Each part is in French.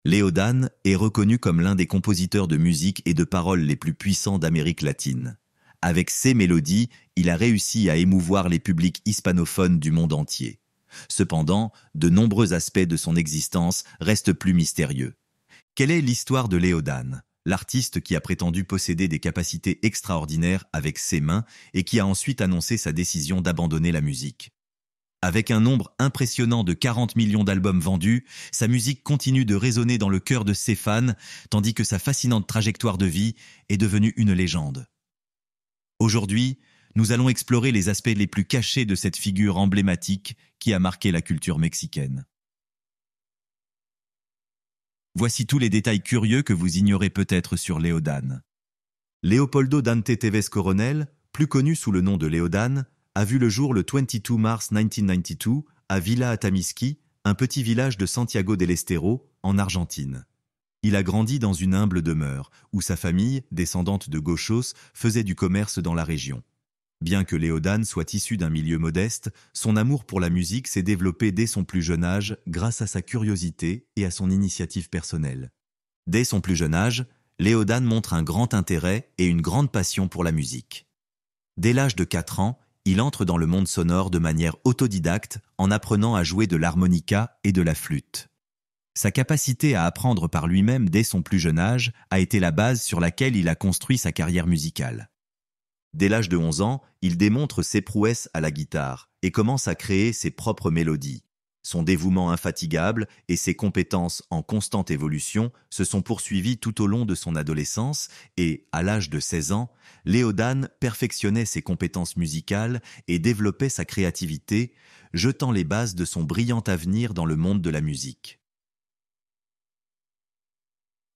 Léodan est reconnu comme l'un des compositeurs de musique et de paroles les plus puissants d'Amérique latine. Avec ses mélodies, il a réussi à émouvoir les publics hispanophones du monde entier. Cependant, de nombreux aspects de son existence restent plus mystérieux. Quelle est l'histoire de Léodan, l'artiste qui a prétendu posséder des capacités extraordinaires avec ses mains et qui a ensuite annoncé sa décision d'abandonner la musique? Avec un nombre impressionnant de 40 millions d'albums vendus, sa musique continue de résonner dans le cœur de ses fans, tandis que sa fascinante trajectoire de vie est devenue une légende. Aujourd'hui, nous allons explorer les aspects les plus cachés de cette figure emblématique qui a marqué la culture mexicaine. Voici tous les détails curieux que vous ignorez peut-être sur Léodan. Leopoldo Dante Tevez Coronel, plus connu sous le nom de Léodan, a vu le jour le 22 mars 1992 à Villa Atamisqui, un petit village de Santiago del Estero, en Argentine. Il a grandi dans une humble demeure, où sa famille, descendante de gauchos, faisait du commerce dans la région. Bien que Léodan soit issu d'un milieu modeste, son amour pour la musique s'est développé dès son plus jeune âge grâce à sa curiosité et à son initiative personnelle. Dès son plus jeune âge, Léodan montre un grand intérêt et une grande passion pour la musique. Dès l'âge de 4 ans, il entre dans le monde sonore de manière autodidacte en apprenant à jouer de l'harmonica et de la flûte. Sa capacité à apprendre par lui-même dès son plus jeune âge a été la base sur laquelle il a construit sa carrière musicale. Dès l'âge de 11 ans, il démontre ses prouesses à la guitare et commence à créer ses propres mélodies. Son dévouement infatigable et ses compétences en constante évolution se sont poursuivis tout au long de son adolescence et, à l'âge de 16 ans, Léodan perfectionnait ses compétences musicales et développait sa créativité, jetant les bases de son brillant avenir dans le monde de la musique.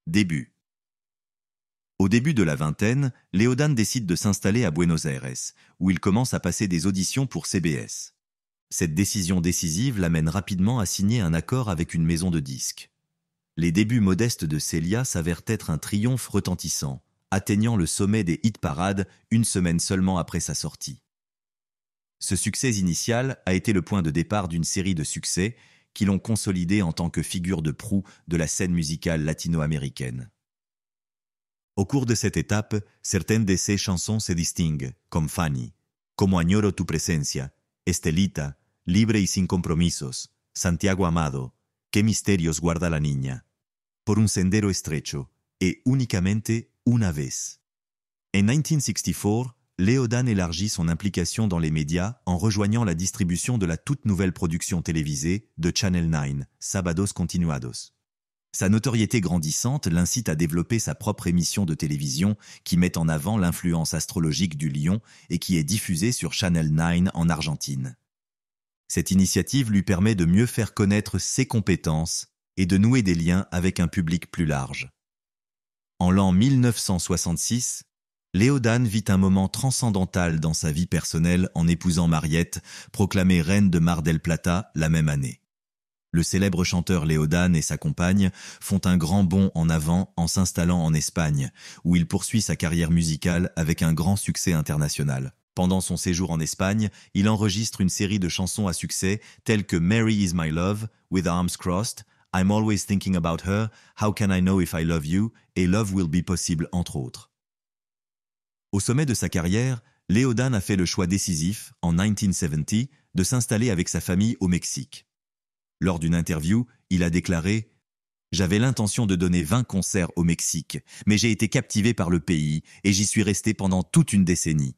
Début. Au début de la vingtaine, Léodan décide de s'installer à Buenos Aires, où il commence à passer des auditions pour CBS. Cette décision décisive l'amène rapidement à signer un accord avec une maison de disques. Les débuts modestes de Célia s'avèrent être un triomphe retentissant, atteignant le sommet des hit-parades une semaine seulement après sa sortie. Ce succès initial a été le point de départ d'une série de succès qui l'ont consolidé en tant que figure de proue de la scène musicale latino-américaine. Au cours de cette étape, certaines de ses chansons se distinguent, comme Fanny, Como añoro tu presencia, Estelita, Libre y sin compromisos, Santiago Amado, Qué misterios guarda la niña, Por un sendero estrecho, et Únicamente una vez. En 1964, Léodan élargit son implication dans les médias en rejoignant la distribution de la toute nouvelle production télévisée de Channel 9, Sábados Continuados. Sa notoriété grandissante l'incite à développer sa propre émission de télévision qui met en avant l'influence astrologique du lion et qui est diffusée sur Channel 9 en Argentine. Cette initiative lui permet de mieux faire connaître ses compétences et de nouer des liens avec un public plus large. En l'an 1966, Léodan vit un moment transcendantal dans sa vie personnelle en épousant Mariette, proclamée reine de Mar del Plata la même année. Le célèbre chanteur Léodan et sa compagne font un grand bond en avant en s'installant en Espagne, où il poursuit sa carrière musicale avec un grand succès international. Pendant son séjour en Espagne, il enregistre une série de chansons à succès telles que Mary is my love, With arms crossed, I'm always thinking about her, How can I know if I love you et Love will be possible entre autres. Au sommet de sa carrière, Léodan a fait le choix décisif, en 1970, de s'installer avec sa famille au Mexique. Lors d'une interview, il a déclaré « J'avais l'intention de donner 20 concerts au Mexique, mais j'ai été captivé par le pays et j'y suis resté pendant toute une décennie. »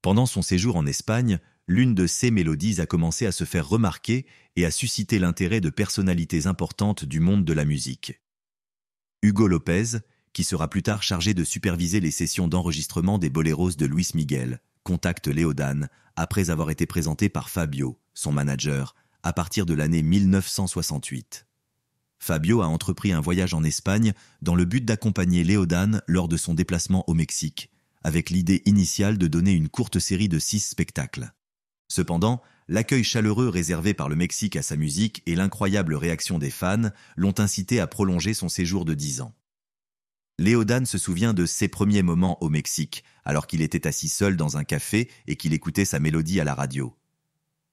Pendant son séjour en Espagne, l'une de ses mélodies a commencé à se faire remarquer et à susciter l'intérêt de personnalités importantes du monde de la musique. Hugo Lopez, qui sera plus tard chargé de superviser les sessions d'enregistrement des boléros de Luis Miguel, contacte Léodan après avoir été présenté par Fabio, son manager, à partir de l'année 1968. Fabio a entrepris un voyage en Espagne dans le but d'accompagner Léodan lors de son déplacement au Mexique, avec l'idée initiale de donner une courte série de 6 spectacles. Cependant, l'accueil chaleureux réservé par le Mexique à sa musique et l'incroyable réaction des fans l'ont incité à prolonger son séjour de 10 ans. Léodan se souvient de ses premiers moments au Mexique, alors qu'il était assis seul dans un café et qu'il écoutait sa mélodie à la radio.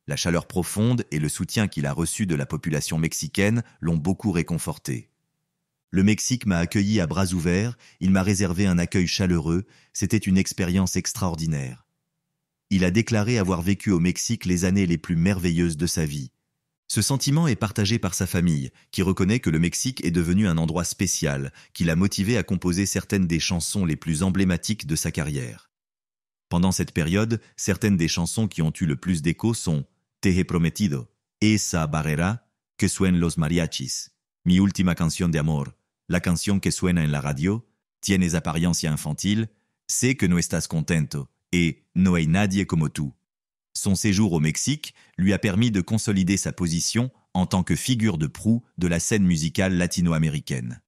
La chaleur profonde et le soutien qu'il a reçu de la population mexicaine l'ont beaucoup réconforté. Le Mexique m'a accueilli à bras ouverts, il m'a réservé un accueil chaleureux, c'était une expérience extraordinaire. Il a déclaré avoir vécu au Mexique les années les plus merveilleuses de sa vie. Ce sentiment est partagé par sa famille, qui reconnaît que le Mexique est devenu un endroit spécial, qui l'a motivé à composer certaines des chansons les plus emblématiques de sa carrière. Pendant cette période, certaines des chansons qui ont eu le plus d'écho sont Te he prometido, Esa barrera, Que suenen los mariachis, Mi última canción de amor, La canción que suena en la radio, Tienes apariencia infantil, Sé que no estás contento, et No hay nadie como tú. Son séjour au Mexique lui a permis de consolider sa position en tant que figure de proue de la scène musicale latino-américaine.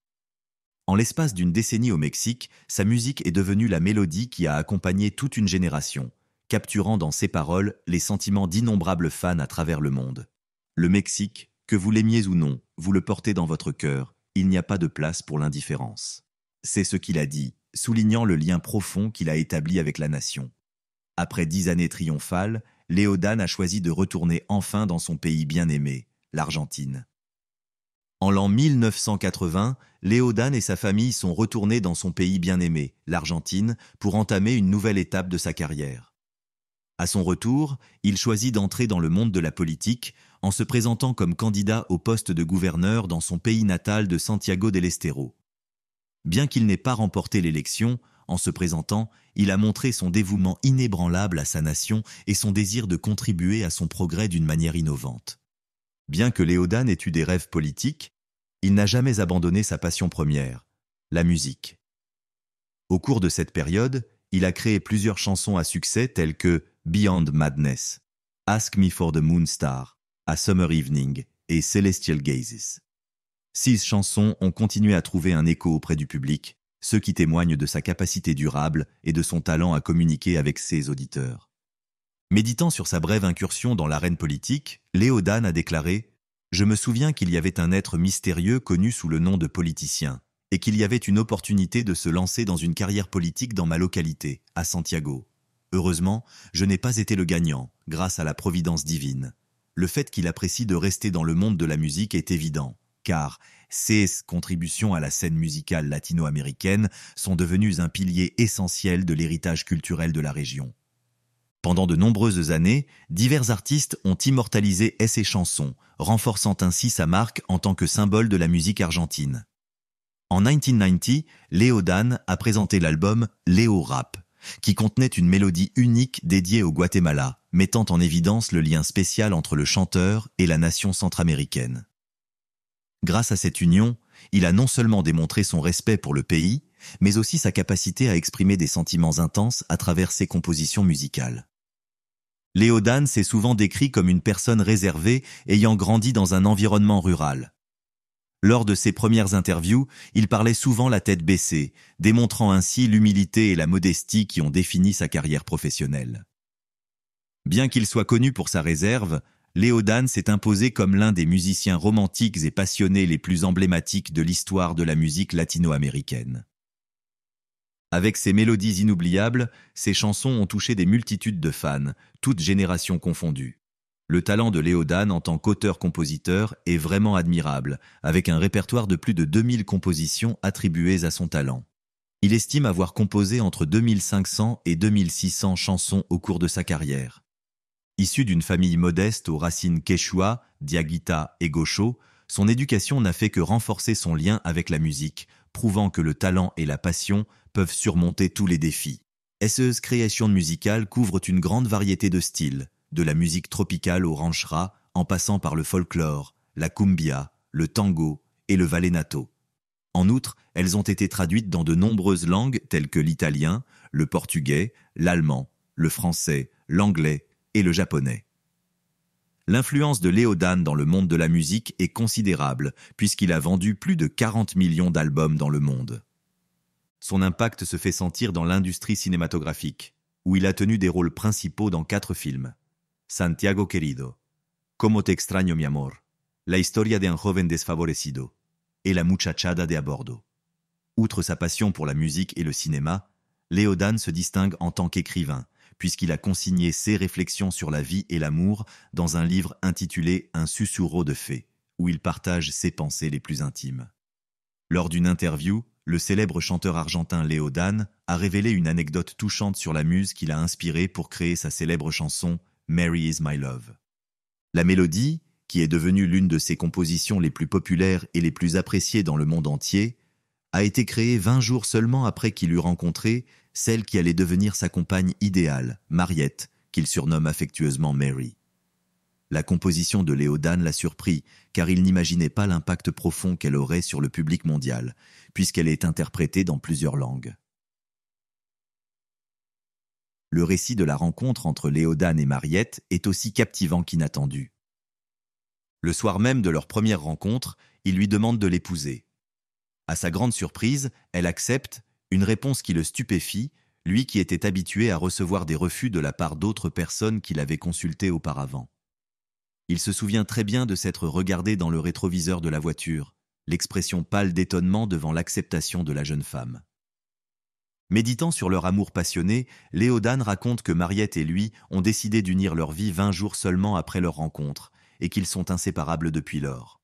En l'espace d'une décennie au Mexique, sa musique est devenue la mélodie qui a accompagné toute une génération, capturant dans ses paroles les sentiments d'innombrables fans à travers le monde. Le Mexique, que vous l'aimiez ou non, vous le portez dans votre cœur, il n'y a pas de place pour l'indifférence. C'est ce qu'il a dit, soulignant le lien profond qu'il a établi avec la nation. Après 10 années triomphales, Léo Dan a choisi de retourner enfin dans son pays bien-aimé, l'Argentine. En l'an 1980, Léo Dan et sa famille sont retournés dans son pays bien-aimé, l'Argentine, pour entamer une nouvelle étape de sa carrière. À son retour, il choisit d'entrer dans le monde de la politique en se présentant comme candidat au poste de gouverneur dans son pays natal de Santiago del Estero. Bien qu'il n'ait pas remporté l'élection, en se présentant, il a montré son dévouement inébranlable à sa nation et son désir de contribuer à son progrès d'une manière innovante. Bien que Léo Dan ait eu des rêves politiques, il n'a jamais abandonné sa passion première, la musique. Au cours de cette période, il a créé plusieurs chansons à succès telles que Beyond Madness, Ask Me for the Moon Star, A Summer Evening et Celestial Gazes. 6 chansons ont continué à trouver un écho auprès du public, ce qui témoigne de sa capacité durable et de son talent à communiquer avec ses auditeurs. Méditant sur sa brève incursion dans l'arène politique, Léo Dan a déclaré « Je me souviens qu'il y avait un être mystérieux connu sous le nom de politicien, et qu'il y avait une opportunité de se lancer dans une carrière politique dans ma localité, à Santiago. Heureusement, je n'ai pas été le gagnant, grâce à la providence divine. Le fait qu'il apprécie de rester dans le monde de la musique est évident, car ses contributions à la scène musicale latino-américaine sont devenues un pilier essentiel de l'héritage culturel de la région. Pendant de nombreuses années, divers artistes ont immortalisé ses chansons, renforçant ainsi sa marque en tant que symbole de la musique argentine. En 1990, Léo Dan a présenté l'album Léo Rap, qui contenait une mélodie unique dédiée au Guatemala, mettant en évidence le lien spécial entre le chanteur et la nation centraméricaine. Grâce à cette union, il a non seulement démontré son respect pour le pays, mais aussi sa capacité à exprimer des sentiments intenses à travers ses compositions musicales. Léo Dan s'est souvent décrit comme une personne réservée ayant grandi dans un environnement rural. Lors de ses premières interviews, il parlait souvent la tête baissée, démontrant ainsi l'humilité et la modestie qui ont défini sa carrière professionnelle. Bien qu'il soit connu pour sa réserve, Léo Dan s'est imposé comme l'un des musiciens romantiques et passionnés les plus emblématiques de l'histoire de la musique latino-américaine. Avec ses mélodies inoubliables, ses chansons ont touché des multitudes de fans, toutes générations confondues. Le talent de Léo Dan en tant qu'auteur-compositeur est vraiment admirable, avec un répertoire de plus de 2000 compositions attribuées à son talent. Il estime avoir composé entre 2500 et 2600 chansons au cours de sa carrière. Issu d'une famille modeste aux racines quechua, diaguita et gaucho, son éducation n'a fait que renforcer son lien avec la musique, prouvant que le talent et la passion peuvent surmonter tous les défis. Ses créations musicales couvrent une grande variété de styles, de la musique tropicale au ranchera, en passant par le folklore, la cumbia, le tango et le vallenato. En outre, elles ont été traduites dans de nombreuses langues telles que l'italien, le portugais, l'allemand, le français, l'anglais et le japonais. L'influence de Léo Dan dans le monde de la musique est considérable, puisqu'il a vendu plus de 40 millions d'albums dans le monde. Son impact se fait sentir dans l'industrie cinématographique, où il a tenu des rôles principaux dans 4 films. Santiago Querido, Como te extraño mi amor, La historia de un joven desfavorecido et La muchachada de a bordo. Outre sa passion pour la musique et le cinéma, Léo Dan se distingue en tant qu'écrivain, puisqu'il a consigné ses réflexions sur la vie et l'amour dans un livre intitulé Un susurro de fées, où il partage ses pensées les plus intimes. Lors d'une interview, le célèbre chanteur argentin Léo Dan a révélé une anecdote touchante sur la muse qu'il a inspirée pour créer sa célèbre chanson « Mary is my love ». La mélodie, qui est devenue l'une de ses compositions les plus populaires et les plus appréciées dans le monde entier, a été créée 20 jours seulement après qu'il eut rencontré celle qui allait devenir sa compagne idéale, Mariette, qu'il surnomme affectueusement Mary. La composition de Léo Dan l'a surpris, car il n'imaginait pas l'impact profond qu'elle aurait sur le public mondial, puisqu'elle est interprétée dans plusieurs langues. Le récit de la rencontre entre Léo Dan et Mariette est aussi captivant qu'inattendu. Le soir même de leur première rencontre, il lui demande de l'épouser. À sa grande surprise, elle accepte, une réponse qui le stupéfie, lui qui était habitué à recevoir des refus de la part d'autres personnes qu'il avait consultées auparavant. Il se souvient très bien de s'être regardé dans le rétroviseur de la voiture, l'expression pâle d'étonnement devant l'acceptation de la jeune femme. Méditant sur leur amour passionné, Léo Dan raconte que Mariette et lui ont décidé d'unir leur vie 20 jours seulement après leur rencontre, et qu'ils sont inséparables depuis lors.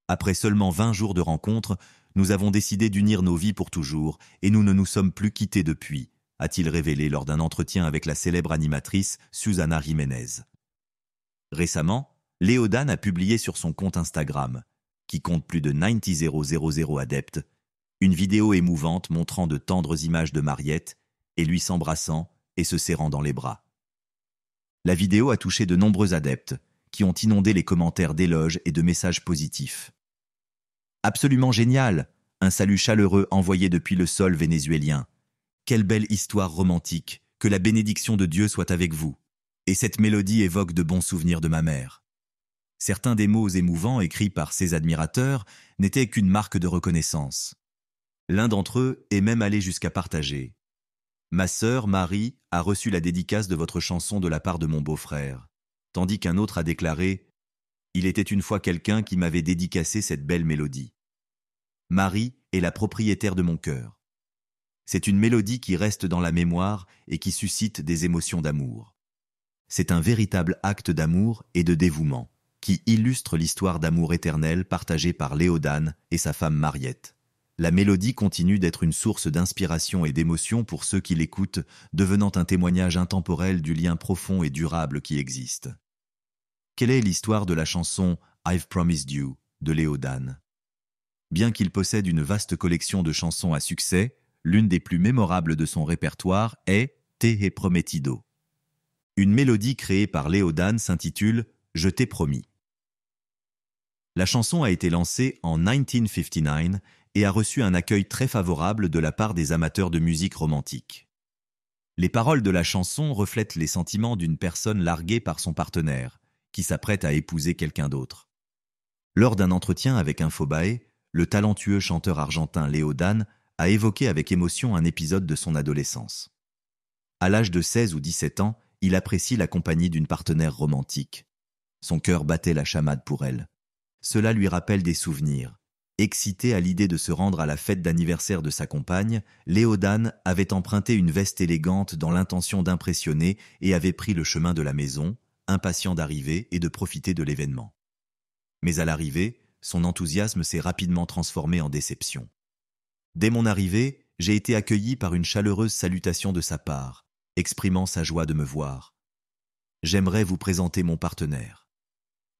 Après seulement 20 jours de rencontre, nous avons décidé d'unir nos vies pour toujours, et nous ne nous sommes plus quittés depuis, a-t-il révélé lors d'un entretien avec la célèbre animatrice Susana Jiménez. Récemment, Léo Dan a publié sur son compte Instagram, qui compte plus de 90 000 adeptes, une vidéo émouvante montrant de tendres images de Mariette et lui s'embrassant et se serrant dans les bras. La vidéo a touché de nombreux adeptes, qui ont inondé les commentaires d'éloges et de messages positifs. Absolument génial, un salut chaleureux envoyé depuis le sol vénézuélien. Quelle belle histoire romantique, que la bénédiction de Dieu soit avec vous. Et cette mélodie évoque de bons souvenirs de ma mère. Certains des mots émouvants écrits par ses admirateurs n'étaient qu'une marque de reconnaissance. L'un d'entre eux est même allé jusqu'à partager. Ma sœur, Marie, a reçu la dédicace de votre chanson de la part de mon beau-frère. Tandis qu'un autre a déclaré « Il était une fois quelqu'un qui m'avait dédicacé cette belle mélodie. Marie est la propriétaire de mon cœur. C'est une mélodie qui reste dans la mémoire et qui suscite des émotions d'amour. C'est un véritable acte d'amour et de dévouement, qui illustre l'histoire d'amour éternel partagée par Léo Dan et sa femme Mariette. La mélodie continue d'être une source d'inspiration et d'émotion pour ceux qui l'écoutent, devenant un témoignage intemporel du lien profond et durable qui existe. Quelle est l'histoire de la chanson « I've Promised You » de Léo Dan? Bien qu'il possède une vaste collection de chansons à succès, l'une des plus mémorables de son répertoire est « Te he prometido ». Une mélodie créée par Léo Dan s'intitule « Je t'ai promis ». La chanson a été lancée en 1959 et a reçu un accueil très favorable de la part des amateurs de musique romantique. Les paroles de la chanson reflètent les sentiments d'une personne larguée par son partenaire, qui s'apprête à épouser quelqu'un d'autre. Lors d'un entretien avec Infobae, le talentueux chanteur argentin Léo Dan a évoqué avec émotion un épisode de son adolescence. À l'âge de 16 ou 17 ans, il apprécie la compagnie d'une partenaire romantique. Son cœur battait la chamade pour elle. Cela lui rappelle des souvenirs. Excité à l'idée de se rendre à la fête d'anniversaire de sa compagne, Léo Dan avait emprunté une veste élégante dans l'intention d'impressionner et avait pris le chemin de la maison, impatient d'arriver et de profiter de l'événement. Mais à l'arrivée, son enthousiasme s'est rapidement transformé en déception. Dès mon arrivée, j'ai été accueilli par une chaleureuse salutation de sa part, exprimant sa joie de me voir. J'aimerais vous présenter mon partenaire.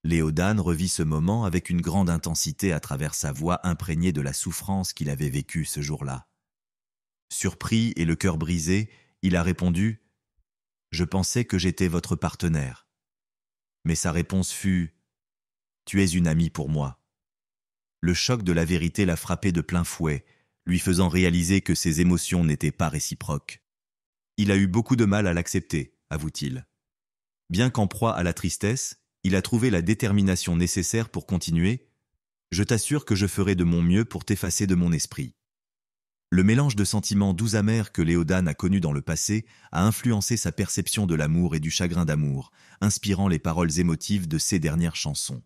Léo Dan revit ce moment avec une grande intensité à travers sa voix imprégnée de la souffrance qu'il avait vécue ce jour-là. Surpris et le cœur brisé, il a répondu « Je pensais que j'étais votre partenaire. » Mais sa réponse fut « Tu es une amie pour moi. » Le choc de la vérité l'a frappé de plein fouet, lui faisant réaliser que ses émotions n'étaient pas réciproques. Il a eu beaucoup de mal à l'accepter, avoue-t-il. Bien qu'en proie à la tristesse, il a trouvé la détermination nécessaire pour continuer « Je t'assure que je ferai de mon mieux pour t'effacer de mon esprit. » Le mélange de sentiments doux amers que Léo Dan a connu dans le passé a influencé sa perception de l'amour et du chagrin d'amour, inspirant les paroles émotives de ses dernières chansons.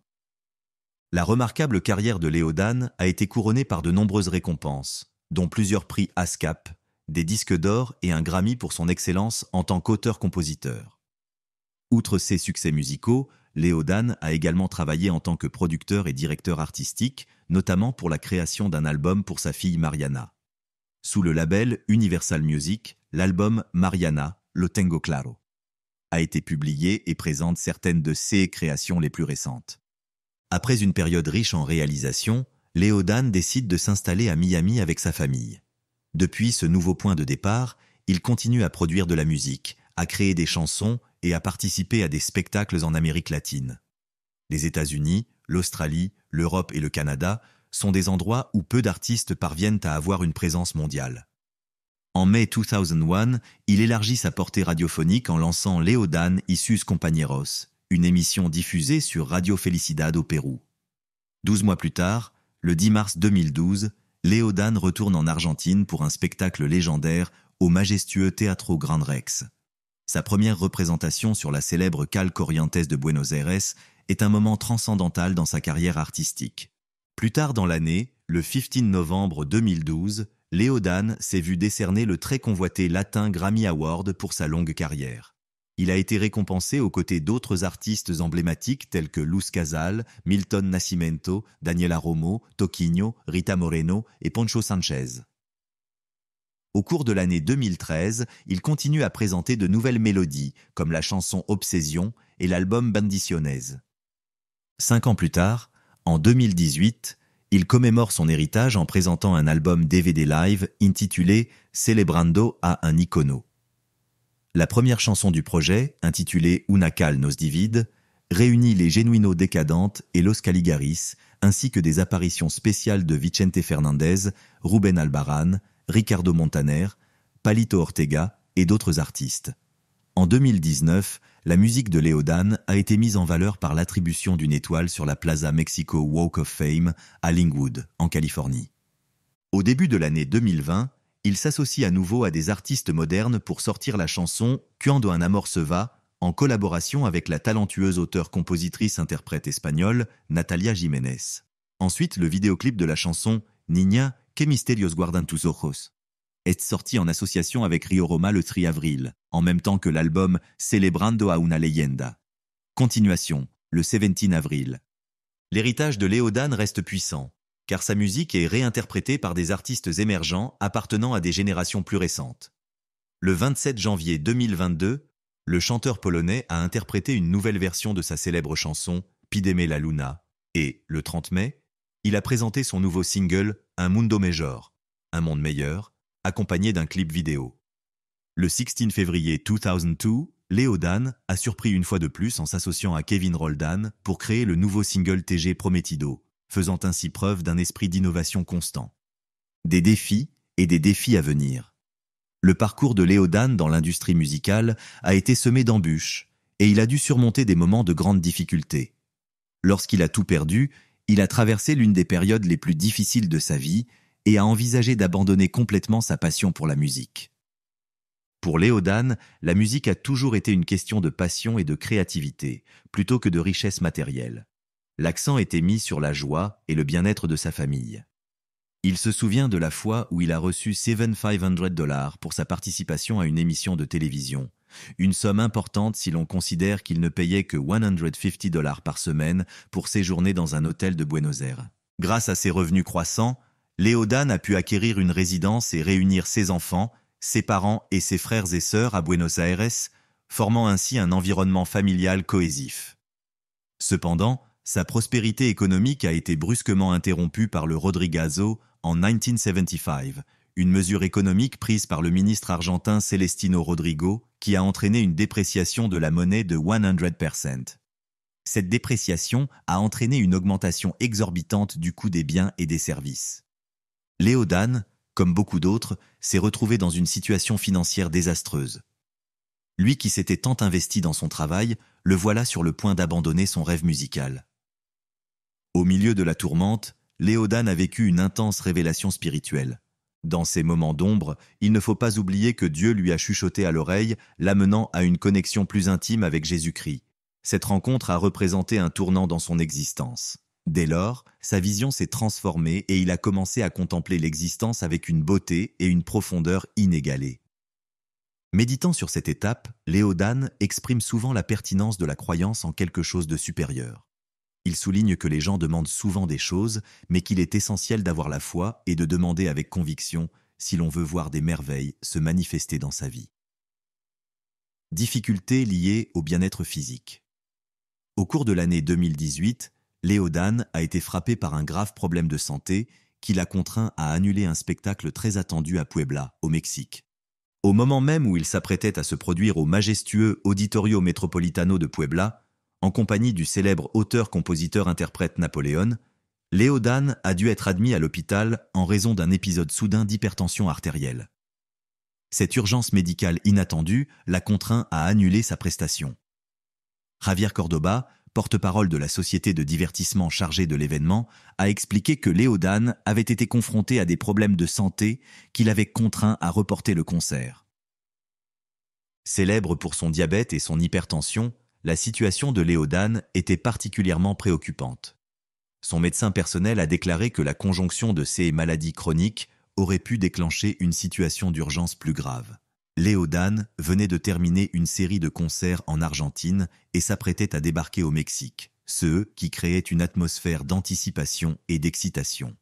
La remarquable carrière de Léo Dan a été couronnée par de nombreuses récompenses, dont plusieurs prix ASCAP, des disques d'or et un Grammy pour son excellence en tant qu'auteur-compositeur. Outre ses succès musicaux, Leodan a également travaillé en tant que producteur et directeur artistique, notamment pour la création d'un album pour sa fille Mariana. Sous le label Universal Music, l'album Mariana, Lo Tengo Claro, a été publié et présente certaines de ses créations les plus récentes. Après une période riche en réalisations, Leodan décide de s'installer à Miami avec sa famille. Depuis ce nouveau point de départ, il continue à produire de la musique, à créer des chansons et à participer à des spectacles en Amérique latine. Les États-Unis, l'Australie, l'Europe et le Canada sont des endroits où peu d'artistes parviennent à avoir une présence mondiale. En mai 2001, il élargit sa portée radiophonique en lançant Leodan y sus compañeros, une émission diffusée sur Radio Felicidad au Pérou. 12 mois plus tard, le 10 mars 2012, Leodan retourne en Argentine pour un spectacle légendaire au majestueux Teatro Gran Rex. Sa première représentation sur la célèbre Calle Corrientes de Buenos Aires est un moment transcendantal dans sa carrière artistique. Plus tard dans l'année, le 15 novembre 2012, Leodan s'est vu décerner le très convoité Latin Grammy Award pour sa longue carrière. Il a été récompensé aux côtés d'autres artistes emblématiques tels que Luz Casal, Milton Nascimento, Daniela Romo, Toquinho, Rita Moreno et Poncho Sánchez. Au cours de l'année 2013, il continue à présenter de nouvelles mélodies, comme la chanson Obsession et l'album Bendiciones. 5 ans plus tard, en 2018, il commémore son héritage en présentant un album DVD live intitulé Celebrando a un icono. La première chanson du projet, intitulée Una cal nos divide, réunit les Genuino Decadentes et Los Caligaris, ainsi que des apparitions spéciales de Vicente Fernandez, Rubén Albarrán, Ricardo Montaner, Palito Ortega et d'autres artistes. En 2019, la musique de Leodan a été mise en valeur par l'attribution d'une étoile sur la Plaza Mexico Walk of Fame à Lynwood, en Californie. Au début de l'année 2020, il s'associe à nouveau à des artistes modernes pour sortir la chanson Cuando un amor se va, en collaboration avec la talentueuse auteure-compositrice-interprète espagnole Natalia Jiménez. Ensuite, le vidéoclip de la chanson Niña, que misterios guardan tus ojos est sorti en association avec Rio Roma le 3 avril, en même temps que l'album Celebrando a una leyenda. Continuation, le 17 avril. L'héritage de Leodan reste puissant, car sa musique est réinterprétée par des artistes émergents appartenant à des générations plus récentes. Le 27 janvier 2022, le chanteur polonais a interprété une nouvelle version de sa célèbre chanson Pídeme la luna, et, le 30 mai, il a présenté son nouveau single Un mundo mejor, un monde meilleur, accompagné d'un clip vidéo. Le 16 février 2002, Leodan a surpris une fois de plus en s'associant à Kevin Roldan pour créer le nouveau single TG Prometido, faisant ainsi preuve d'un esprit d'innovation constant. Des défis et des défis à venir. Le parcours de Leodan dans l'industrie musicale a été semé d'embûches et il a dû surmonter des moments de grande difficulté. Lorsqu'il a tout perdu, il a traversé l'une des périodes les plus difficiles de sa vie et a envisagé d'abandonner complètement sa passion pour la musique. Pour Leodan, la musique a toujours été une question de passion et de créativité, plutôt que de richesse matérielle. L'accent était mis sur la joie et le bien-être de sa famille. Il se souvient de la fois où il a reçu $7,500 pour sa participation à une émission de télévision, une somme importante si l'on considère qu'il ne payait que $150 par semaine pour séjourner dans un hôtel de Buenos Aires. Grâce à ses revenus croissants, Leodan a pu acquérir une résidence et réunir ses enfants, ses parents et ses frères et sœurs à Buenos Aires, formant ainsi un environnement familial cohésif. Cependant, sa prospérité économique a été brusquement interrompue par le Rodrigazo en 1975, une mesure économique prise par le ministre argentin Celestino Rodrigo qui a entraîné une dépréciation de la monnaie de 100%. Cette dépréciation a entraîné une augmentation exorbitante du coût des biens et des services. Leodan, comme beaucoup d'autres, s'est retrouvé dans une situation financière désastreuse. Lui qui s'était tant investi dans son travail, le voilà sur le point d'abandonner son rêve musical. Au milieu de la tourmente, Leodan a vécu une intense révélation spirituelle. Dans ces moments d'ombre, il ne faut pas oublier que Dieu lui a chuchoté à l'oreille, l'amenant à une connexion plus intime avec Jésus-Christ. Cette rencontre a représenté un tournant dans son existence. Dès lors, sa vision s'est transformée et il a commencé à contempler l'existence avec une beauté et une profondeur inégalées. Méditant sur cette étape, Léodan exprime souvent la pertinence de la croyance en quelque chose de supérieur. Il souligne que les gens demandent souvent des choses, mais qu'il est essentiel d'avoir la foi et de demander avec conviction si l'on veut voir des merveilles se manifester dans sa vie. Difficultés liées au bien-être physique. Au cours de l'année 2018, Léodan a été frappé par un grave problème de santé qui l'a contraint à annuler un spectacle très attendu à Puebla, au Mexique. Au moment même où il s'apprêtait à se produire au majestueux Auditorio Metropolitano de Puebla, en compagnie du célèbre auteur-compositeur-interprète Napoléon, Léodan a dû être admis à l'hôpital en raison d'un épisode soudain d'hypertension artérielle. Cette urgence médicale inattendue l'a contraint à annuler sa prestation. Javier Cordoba, porte-parole de la société de divertissement chargée de l'événement, a expliqué que Léodan avait été confronté à des problèmes de santé qui l'avaient contraint à reporter le concert. Célèbre pour son diabète et son hypertension, la situation de Léodan était particulièrement préoccupante. Son médecin personnel a déclaré que la conjonction de ces maladies chroniques aurait pu déclencher une situation d'urgence plus grave. Léodan venait de terminer une série de concerts en Argentine et s'apprêtait à débarquer au Mexique, ce qui créait une atmosphère d'anticipation et d'excitation.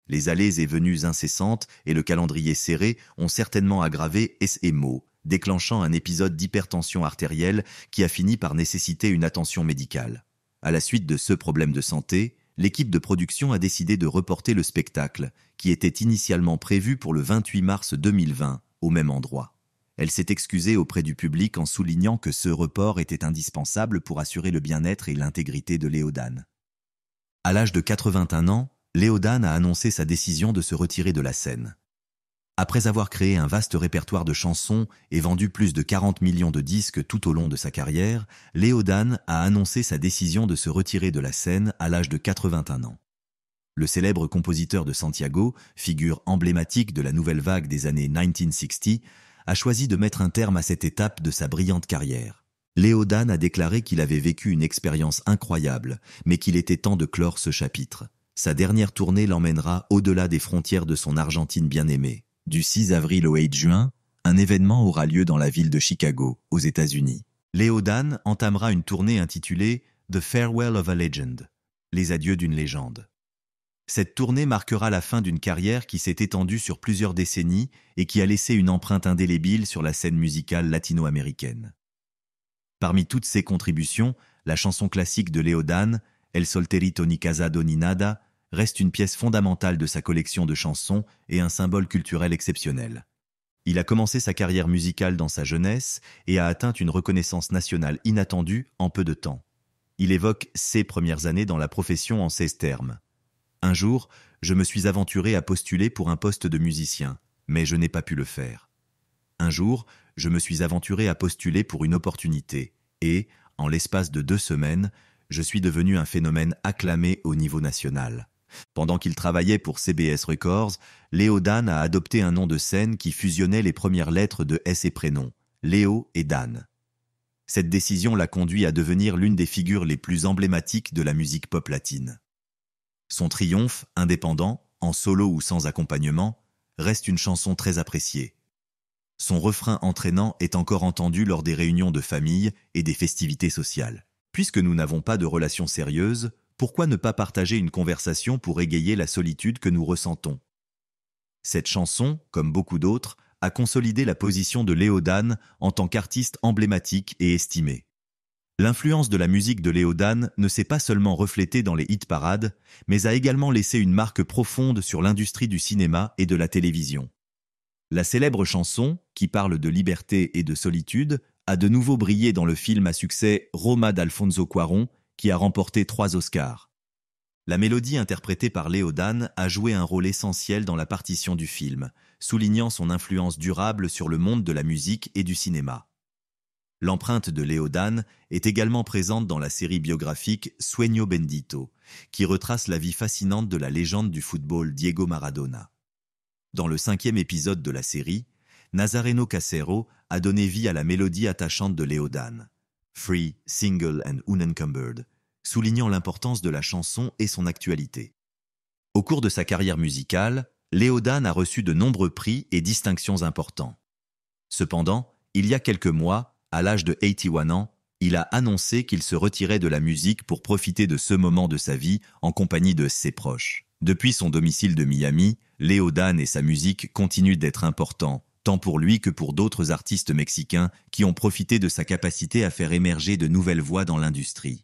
Les allées et venues incessantes et le calendrier serré ont certainement aggravé ces maux, déclenchant un épisode d'hypertension artérielle qui a fini par nécessiter une attention médicale. À la suite de ce problème de santé, l'équipe de production a décidé de reporter le spectacle, qui était initialement prévu pour le 28 mars 2020, au même endroit. Elle s'est excusée auprès du public en soulignant que ce report était indispensable pour assurer le bien-être et l'intégrité de Léodan. À l'âge de 81 ans, Léodan a annoncé sa décision de se retirer de la scène. Après avoir créé un vaste répertoire de chansons et vendu plus de 40 millions de disques tout au long de sa carrière, Léodan a annoncé sa décision de se retirer de la scène à l'âge de 81 ans. Le célèbre compositeur de Santiago, figure emblématique de la nouvelle vague des années 1960, a choisi de mettre un terme à cette étape de sa brillante carrière. Léodan a déclaré qu'il avait vécu une expérience incroyable, mais qu'il était temps de clore ce chapitre. Sa dernière tournée l'emmènera au-delà des frontières de son Argentine bien-aimée. Du 6 avril au 8 juin, un événement aura lieu dans la ville de Chicago, aux États-Unis. Léodan entamera une tournée intitulée « The Farewell of a Legend », les adieux d'une légende. Cette tournée marquera la fin d'une carrière qui s'est étendue sur plusieurs décennies et qui a laissé une empreinte indélébile sur la scène musicale latino-américaine. Parmi toutes ses contributions, la chanson classique de Léodan, El solterito ni casado ni nada, reste une pièce fondamentale de sa collection de chansons et un symbole culturel exceptionnel. Il a commencé sa carrière musicale dans sa jeunesse et a atteint une reconnaissance nationale inattendue en peu de temps. Il évoque ses premières années dans la profession en ces termes. Un jour, je me suis aventuré à postuler pour un poste de musicien, mais je n'ai pas pu le faire. Un jour, je me suis aventuré à postuler pour une opportunité et, en l'espace de 2 semaines, je suis devenu un phénomène acclamé au niveau national. Pendant qu'il travaillait pour CBS Records, Léodan a adopté un nom de scène qui fusionnait les premières lettres de ses prénoms, Léo et Dan. Cette décision l'a conduit à devenir l'une des figures les plus emblématiques de la musique pop latine. Son triomphe, indépendant, en solo ou sans accompagnement, reste une chanson très appréciée. Son refrain entraînant est encore entendu lors des réunions de famille et des festivités sociales. Puisque nous n'avons pas de relation sérieuse, pourquoi ne pas partager une conversation pour égayer la solitude que nous ressentons? Cette chanson, comme beaucoup d'autres, a consolidé la position de Léodan en tant qu'artiste emblématique et estimé. L'influence de la musique de Léodan ne s'est pas seulement reflétée dans les hit-parades, mais a également laissé une marque profonde sur l'industrie du cinéma et de la télévision. La célèbre chanson, qui parle de liberté et de solitude, a de nouveau brillé dans le film à succès Roma d'Alfonso Cuarón, qui a remporté 3 Oscars. La mélodie interprétée par Léodan a joué un rôle essentiel dans la partition du film, soulignant son influence durable sur le monde de la musique et du cinéma. L'empreinte de Léodan est également présente dans la série biographique Sueño Bendito, qui retrace la vie fascinante de la légende du football Diego Maradona. Dans le 5e épisode de la série, Nazareno Casero a donné vie à la mélodie attachante de Léodan, Free, Single and Unencumbered, soulignant l'importance de la chanson et son actualité. Au cours de sa carrière musicale, Léodan a reçu de nombreux prix et distinctions importants. Cependant, il y a quelques mois, à l'âge de 81 ans, il a annoncé qu'il se retirait de la musique pour profiter de ce moment de sa vie en compagnie de ses proches. Depuis son domicile de Miami, Léodan et sa musique continuent d'être importants, tant pour lui que pour d'autres artistes mexicains qui ont profité de sa capacité à faire émerger de nouvelles voix dans l'industrie.